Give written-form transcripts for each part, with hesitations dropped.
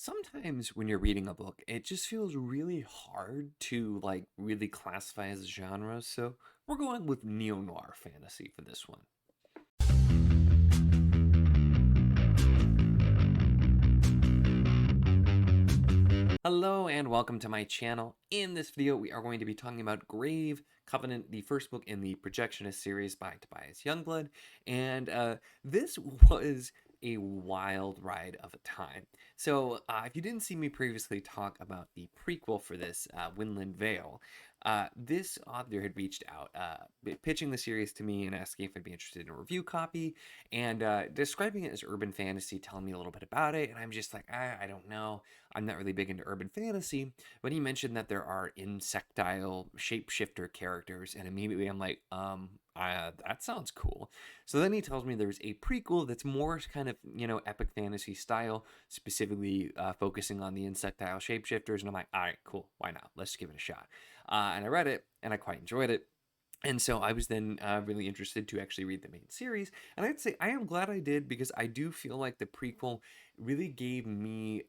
Sometimes when you're reading a book, it just feels really hard to really classify as a genre. So we're going with neo-noir fantasy for this one. Hello and welcome to my channel. In this video, we are going to be talking about Grave Covenant, the first book in the Projectionist series by Tobias Youngblood. And this was a wild ride of a time. So if you didn't see me previously talk about the prequel for this, Winland Vale, this author had reached out, pitching the series to me and asking if I'd be interested in a review copy and describing it as urban fantasy, telling me a little bit about it. And I'm just like, I don't know. I'm not really big into urban fantasy, but he mentioned that there are insectile shapeshifter characters, and immediately I'm like, that sounds cool. So then he tells me there's a prequel that's more kind of, epic fantasy style, specifically focusing on the insectile shapeshifters, and I'm like, all right, cool, why not? Let's give it a shot. And I read it, and I quite enjoyed it. And so I was then really interested to actually read the main series. And I'd say I am glad I did because I do feel like the prequel really gave me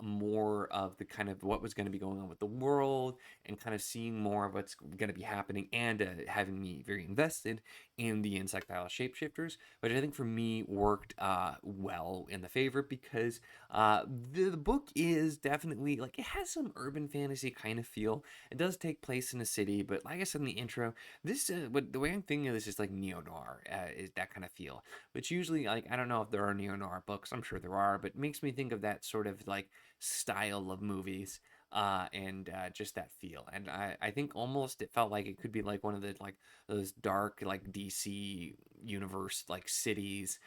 more of the kind of what was going to be going on with the world and kind of seeing more of what's going to be happening and having me very invested in the insectile shapeshifters, which I think for me worked well in the favor because the book is definitely like it has some urban fantasy kind of feel. It does take place in a city, but like I said in the intro, this what the way I'm thinking of this is like neo noir, is that kind of feel. Which usually, like, I don't know if there are neo noir books. I'm sure there are, but it makes me think of that sort of like style of movies. And just that feel, and I think almost it felt like it could be like one of the like those dark like DC universe like cities,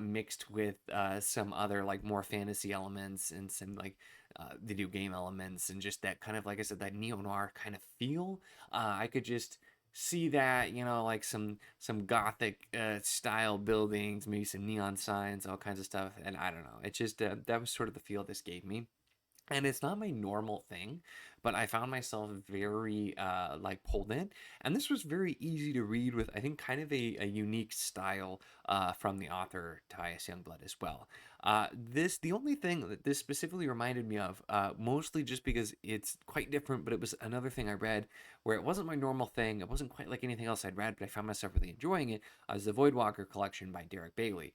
mixed with some other like more fantasy elements and some like video game elements and just that kind of like I said that neo noir kind of feel. I could just see that, like some gothic style buildings, maybe some neon signs, all kinds of stuff. And I don't know, it just that was sort of the feel this gave me. And it's not my normal thing, but I found myself very like pulled in, and this was very easy to read with I think kind of a unique style from the author Tobias Youngblood as well. This the only thing that this specifically reminded me of, mostly just because it's quite different, but it was another thing I read where it wasn't my normal thing. It wasn't quite like anything else I'd read, but I found myself really enjoying it. Was the Voidwalker collection by Derek Bailey,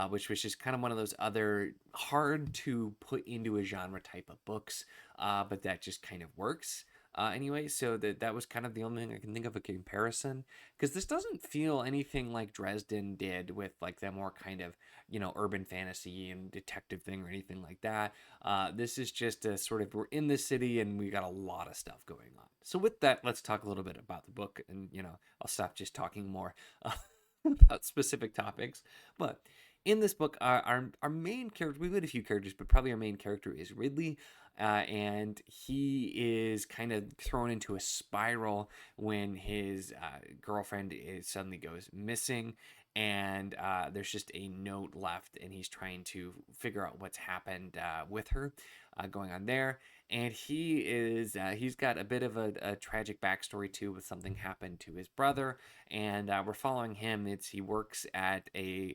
which was just kind of one of those other hard to put into a genre type of books, but that just kind of works. Anyway, so that was kind of the only thing I can think of a comparison, because this doesn't feel anything like Dresden did with like the more kind of urban fantasy and detective thing or anything like that. This is just a sort of we're in the city and we got a lot of stuff going on. So with that, let's talk a little bit about the book, and I'll stop just talking more about specific topics. But in this book, our main character, we've got a few characters, but probably our main character is Ridley. And he is kind of thrown into a spiral when his girlfriend suddenly goes missing, and there's just a note left, and he's trying to figure out what's happened with her, going on there. And he's got a bit of a tragic backstory too, with something happened to his brother, and we're following him. He works at a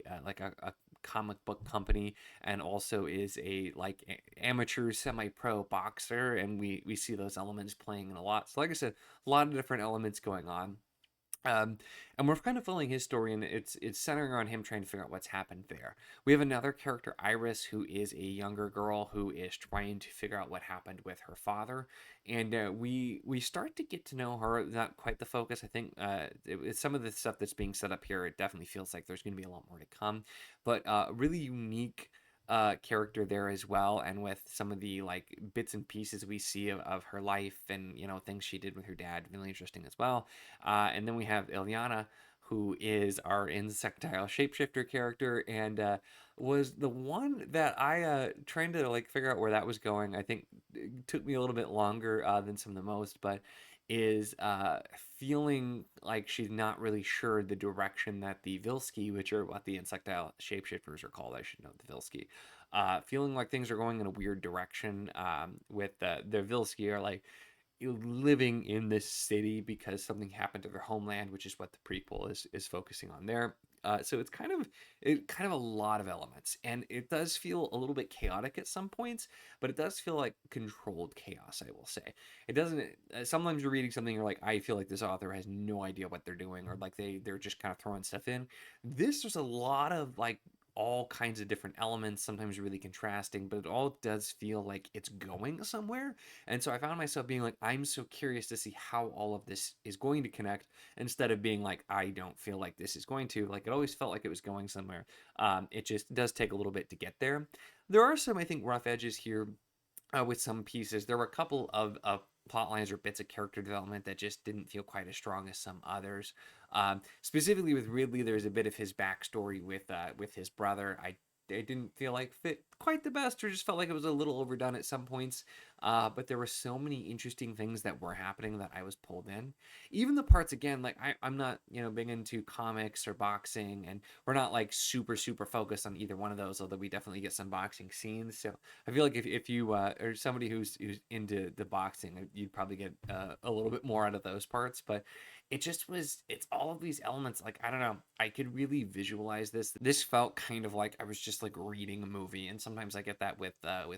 comic book company, and also is a like amateur semi-pro boxer, and we see those elements playing in a lot. So like I said, a lot of different elements going on. um, and we're kind of following his story, and it's centering around him trying to figure out what's happened there. We have another character, Iris, who is a younger girl who is trying to figure out what happened with her father, and we start to get to know her. Not quite the focus, I think. It's some of the stuff that's being set up here. It definitely feels like there's going to be a lot more to come, but really unique character there as well, and with some of the like bits and pieces we see of her life, and things she did with her dad, really interesting as well. And then we have Ilyana, who is our insectile shapeshifter character, and was the one that I trying to like figure out where that was going. I think it took me a little bit longer than some of the most, but is feeling like she's not really sure the direction that the Vilsky, which are what the insectile shapeshifters are called, I should know, the Vilsky, feeling like things are going in a weird direction, with the Vilsky are like living in this city because something happened to their homeland, which is what the prequel is focusing on there. So it's kind of a lot of elements, and it does feel a little bit chaotic at some points, but it does feel like controlled chaos, I will say. It doesn't. Sometimes you're reading something, you're like, I feel like this author has no idea what they're doing, or like they're just kind of throwing stuff in. There's a lot of like all kinds of different elements, sometimes really contrasting, but it all does feel like it's going somewhere. And so I found myself being like, I'm so curious to see how all of this is going to connect, instead of being like, I don't feel like this is going to. Like, it always felt like it was going somewhere. It just does take a little bit to get there. There are some, I think, rough edges here with some pieces. There were a couple of plot lines or bits of character development that just didn't feel quite as strong as some others. Specifically with Ridley, there's a bit of his backstory with his brother. I didn't feel like fit quite the best, or just felt like it was a little overdone at some points. But there were so many interesting things that were happening that I was pulled in. Even the parts, again, like I'm not, big into comics or boxing, and we're not like super focused on either one of those, although we definitely get some boxing scenes. So I feel like if you are somebody who's into the boxing, you'd probably get a little bit more out of those parts. But it's all of these elements. Like, I don't know, I could really visualize this. This felt kind of like I was just like reading a movie, and sometimes I get that with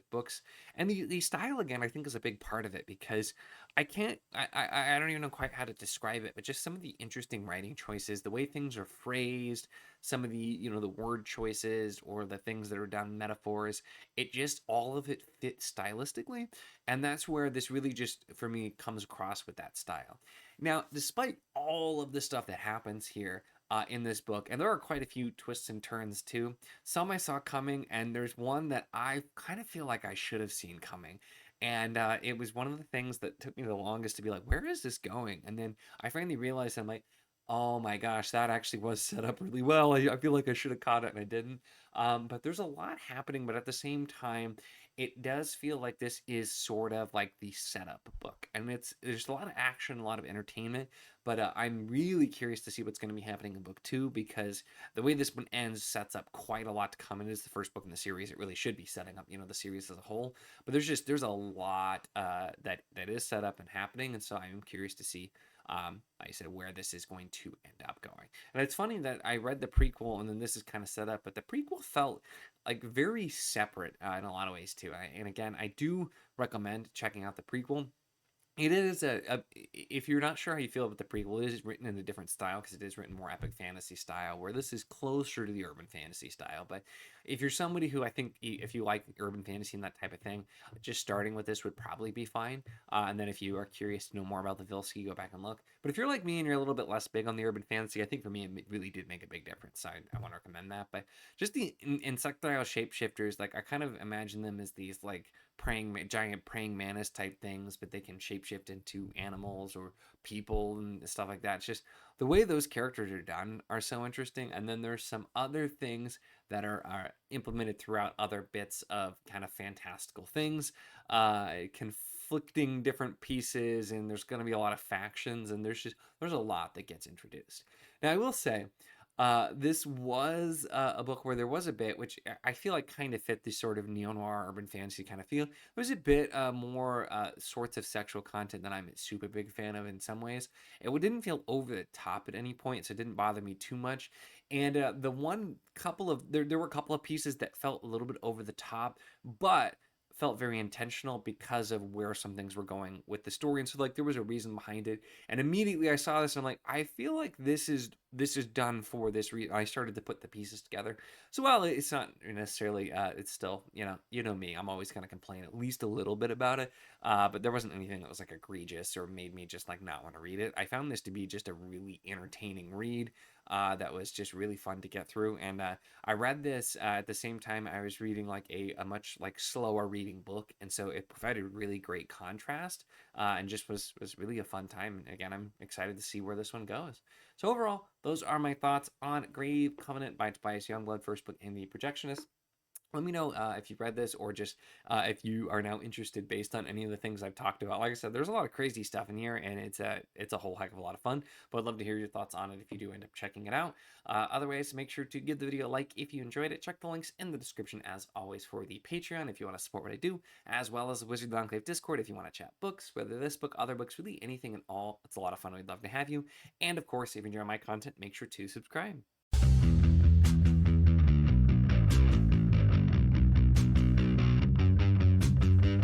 books. And the style, again, I think is a big part of it, because I don't even know quite how to describe it, but just some of the interesting writing choices, the way things are phrased, some of the word choices, or the things that are done metaphors, it just, all of it fits stylistically. And that's where this really just for me comes across with that style. Now, despite all of the stuff that happens here in this book, and there are quite a few twists and turns too, some I saw coming, and there's one that I kind of feel like I should have seen coming. And it was one of the things that took me the longest to be like, where is this going? And then I finally realized, I'm like, oh my gosh, that actually was set up really well. I feel like I should have caught it and I didn't. But there's a lot happening, but at the same time, it does feel like this is sort of like the setup book, and there's a lot of action, a lot of entertainment. But I'm really curious to see what's going to be happening in book two, because the way this one ends sets up quite a lot to come. It is the first book in the series. It really should be setting up, the series as a whole. But there's a lot that is set up and happening, and so I am curious to see, like I said, where this is going to end up going. And it's funny that I read the prequel and then this is kind of set up, but the prequel felt like very separate in a lot of ways too. And again, I do recommend checking out the prequel. It is if you're not sure how you feel about the prequel, it is written in a different style, because it is written more epic fantasy style, where this is closer to the urban fantasy style. But if you're somebody who, I think, if you like urban fantasy and that type of thing, just starting with this would probably be fine. And then if you are curious to know more about the Vilsky, go back and look. But if you're like me and you're a little bit less big on the urban fantasy, I think for me it really did make a big difference. So I want to recommend that. But just the insectile shapeshifters, like I kind of imagine them as these like giant praying mantis type things, but they can shapeshift into animals or people and stuff like that. It's just the way those characters are done are so interesting. And then there's some other things that are implemented throughout other bits of kind of fantastical things, conflicting different pieces, and there's going to be a lot of factions, and there's a lot that gets introduced. Now, I will say, this was a book where there was a bit which I feel like kind of fit the sort of neo-noir urban fantasy kind of feel. There was a bit more sorts of sexual content that I'm a super big fan of in some ways. It didn't feel over the top at any point, so it didn't bother me too much. And the one couple of there were a couple of pieces that felt a little bit over the top, but felt very intentional because of where some things were going with the story. And so like there was a reason behind it, and immediately I saw this and I'm like, I feel like this is done for this reason. I started to put the pieces together. So while it's not necessarily it's still, me, I'm always going to complain at least a little bit about it. But there wasn't anything that was like egregious or made me just like not want to read it. I found this to be just a really entertaining read that was just really fun to get through. And I read this at the same time I was reading like a much like slower reading book, and so it provided really great contrast, and just was really a fun time. And again, I'm excited to see where this one goes. So overall, those are my thoughts on Grave Covenant by Tobias Youngblood, first book in the Projectionist. Let me know if you've read this, or just if you are now interested based on any of the things I've talked about. Like I said, there's a lot of crazy stuff in here, and it's a whole heck of a lot of fun. But I'd love to hear your thoughts on it if you do end up checking it out. Otherwise, make sure to give the video a like if you enjoyed it. Check the links in the description as always for the Patreon if you want to support what I do, as well as the Wizard of the Enclave Discord if you want to chat books, whether this book, other books, really anything at all. It's a lot of fun. We'd love to have you. And of course, if you enjoy my content, make sure to subscribe.